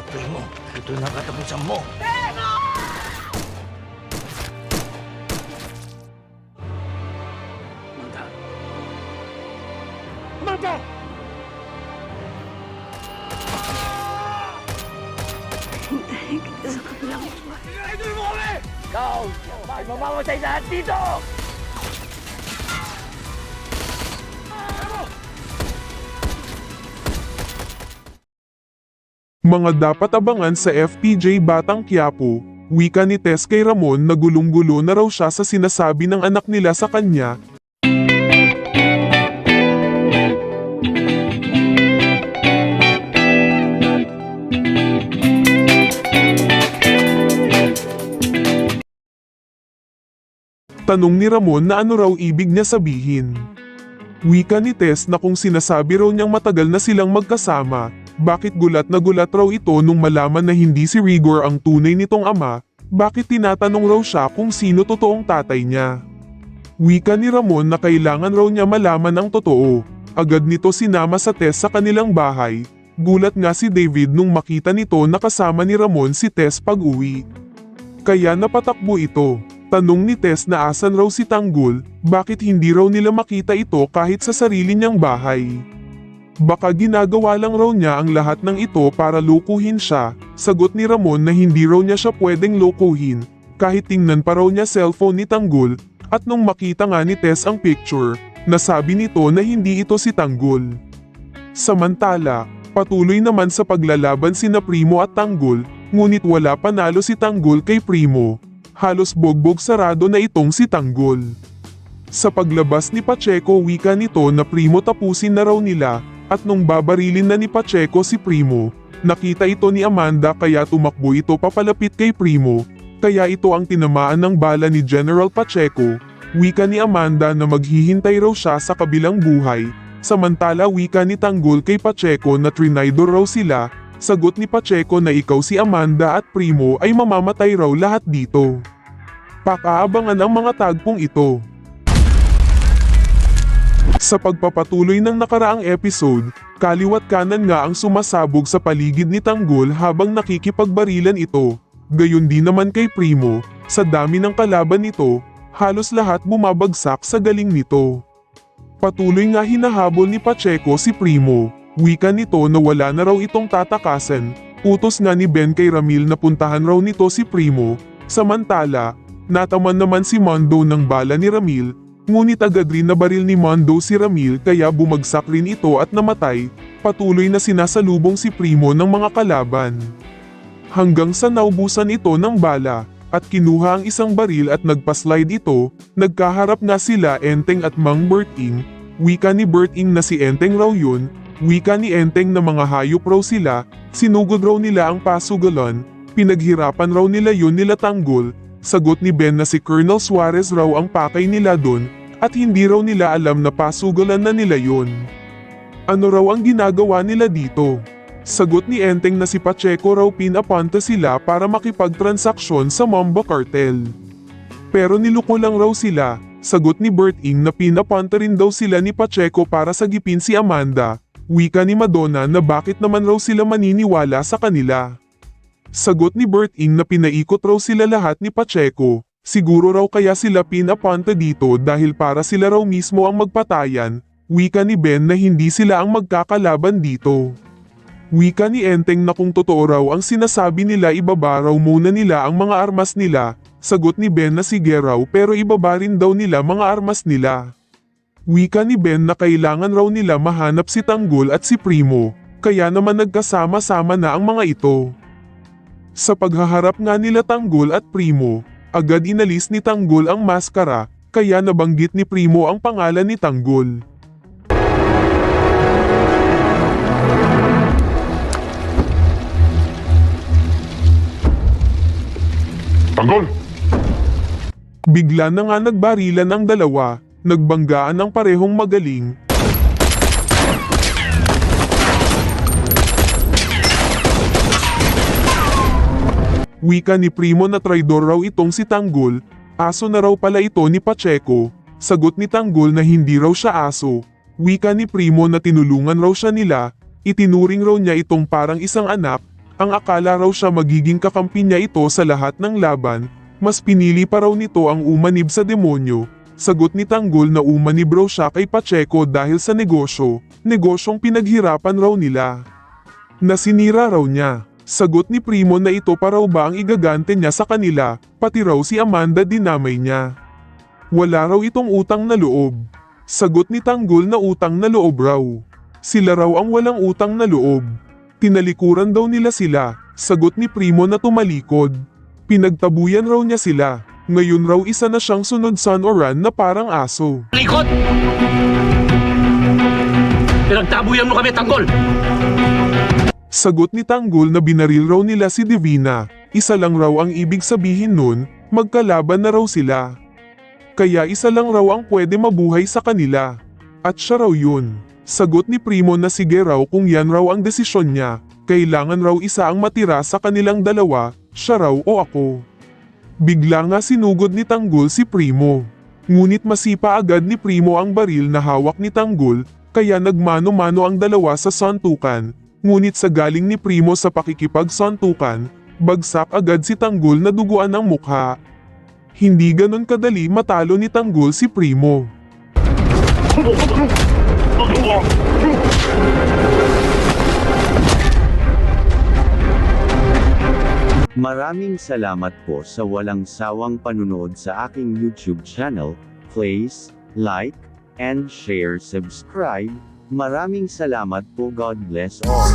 Primo, ito na katapusan mo. Manda. Manda! Hintayin kita sa kabilang buhay. Idol mo kami! Ikaw ay mamamatay lahat dito! Mga dapat abangan sa FPJ Batang Quiapo, wika ni Tess kay Ramon na gulong-gulo na raw siya sa sinasabi ng anak nila sa kanya. Tanong ni Ramon na ano raw ibig niya sabihin. Wika ni Tess na kung sinasabi raw niyang matagal na silang magkasama, bakit gulat na gulat raw ito nung malaman na hindi si Rigor ang tunay nitong ama, bakit tinatanong raw siya kung sino totoong tatay niya. Wika ni Ramon na kailangan raw niya malaman ang totoo, agad nito sinama sa Tess sa kanilang bahay, gulat nga si David nung makita nito na kasama ni Ramon si Tess pag-uwi. Kaya napatakbo ito. Tanong ni Tess na asan raw si Tanggol, bakit hindi raw nila makita ito kahit sa sarili niyang bahay. Baka ginagawa lang raw niya ang lahat ng ito para lukuhin siya, sagot ni Ramon na hindi raw niya siya pwedeng lukuhin, kahit tingnan pa raw niya cellphone ni Tanggol, at nung makita nga ni Tess ang picture, nasabi nito na hindi ito si Tanggol. Samantala, patuloy naman sa paglalaban sina Primo at Tanggol, ngunit wala panalo si Tanggol kay Primo. Halos bogbog sarado na itong si Tanggol. Sa paglabas ni Pacheco wika nito na Primo tapusin na raw nila, at nung babarilin na ni Pacheco si Primo, nakita ito ni Amanda kaya tumakbo ito papalapit kay Primo, kaya ito ang tinamaan ng bala ni General Pacheco, wika ni Amanda na maghihintay raw siya sa kabilang buhay, samantala wika ni Tanggol kay Pacheco na trinaydor raw sila, sagot ni Pacheco na ikaw si Amanda at Primo ay mamamatay raw lahat dito. Pakaabangan ang mga tagpong ito. Sa pagpapatuloy ng nakaraang episode, kaliwat kanan nga ang sumasabog sa paligid ni Tanggol habang nakikipagbarilan ito. Gayon din naman kay Primo, sa dami ng kalaban nito, halos lahat bumabagsak sa galing nito. Patuloy nga hinahabol ni Pacheco si Primo, wika nito na wala na raw itong tatakasan, utos nga ni Ben kay Ramil na puntahan raw nito si Primo, samantala, nataman naman si Mondo ng bala ni Ramil, ngunit agad rin nabaril ni Mondo si Ramil kaya bumagsak rin ito at namatay, patuloy na sinasalubong si Primo ng mga kalaban. Hanggang sa naubusan ito ng bala, at kinuha ang isang baril at nagpaslide ito, nagkaharap nga sila Enteng at Mang Berting, wika ni Berting na si Enteng raw yun, wika ni Enteng na mga hayop raw sila, sinugod raw nila ang pasugalan, pinaghirapan raw nila yun nila Tanggol, sagot ni Ben na si Colonel Suarez raw ang pakay nila dun, at hindi raw nila alam na pasugalan na nila yun. Ano raw ang ginagawa nila dito? Sagot ni Enteng na si Pacheco raw pinapunta sila para makipagtransaksyon sa Mamba Cartel. Pero niluko lang raw sila, sagot ni Berting na pinapunta rin daw sila ni Pacheco para sagipin si Amanda, wika ni Madonna na bakit naman raw sila maniniwala sa kanila. Sagot ni Berting na pinaikot raw sila lahat ni Pacheco, siguro raw kaya sila pinapunta dito dahil para sila raw mismo ang magpatayan, wika ni Ben na hindi sila ang magkakalaban dito. Wika ni Enteng na kung totoo raw ang sinasabi nila ibaba raw muna nila ang mga armas nila, sagot ni Ben na sige raw pero ibaba rin daw nila mga armas nila. Wika ni Ben na kailangan raw nila mahanap si Tanggol at si Primo, kaya naman nagkasama-sama na ang mga ito. Sa paghaharap nga nila Tanggol at Primo, agad inalis ni Tanggol ang maskara, kaya nabanggit ni Primo ang pangalan ni Tanggol. Tanggol! Bigla na nga nagbarilan ang dalawa, nagbanggaan ang parehong magaling. Wika ni Primo na traidor raw itong si Tanggol, aso na raw pala ito ni Pacheco, sagot ni Tanggol na hindi raw siya aso. Wika ni Primo na tinulungan raw siya nila, itinuring raw niya itong parang isang anak, Ang akala raw siya magiging kakampi niya ito sa lahat ng laban, mas pinili pa raw nito ang umanib sa demonyo. Sagot ni Tanggol na umanib raw siya kay Pacheco dahil sa negosyong pinaghirapan raw nila. Nasinira raw niya. Sagot ni Primo na ito pa raw ba ang igagante niya sa kanila, pati raw si Amanda dinamay niya. Wala raw itong utang na loob. Sagot ni Tanggol na utang na loob raw. Sila raw ang walang utang na loob. Tinalikuran daw nila sila, sagot ni Primo na tumalikod. Pinagtabuyan raw niya sila, ngayon raw isa na siyang sunod San Oran na parang aso. Likod! Pinagtabuyan mo kami, Tanggol! Sagot ni Tanggol na binaril raw nila si Divina, isa lang raw ang ibig sabihin nun, magkalaban na raw sila. Kaya isa lang raw ang pwede mabuhay sa kanila. At siya raw yun. Sagot ni Primo na sige raw kung yan raw ang desisyon niya, kailangan raw isa ang matira sa kanilang dalawa, siya raw o ako. Bigla nga sinugod ni Tanggol si Primo. Ngunit masipa agad ni Primo ang baril na hawak ni Tanggol, kaya nagmano-mano ang dalawa sa suntukan. Ngunit sa galing ni Primo sa pakikipagsuntukan, bagsak agad si Tanggol na duguan ang mukha. Hindi ganon kadali matalo ni Tanggol si Primo. Maraming salamat po sa walang sawang panunood sa aking YouTube channel. Please, like, and share, subscribe. Maraming salamat po. God bless all.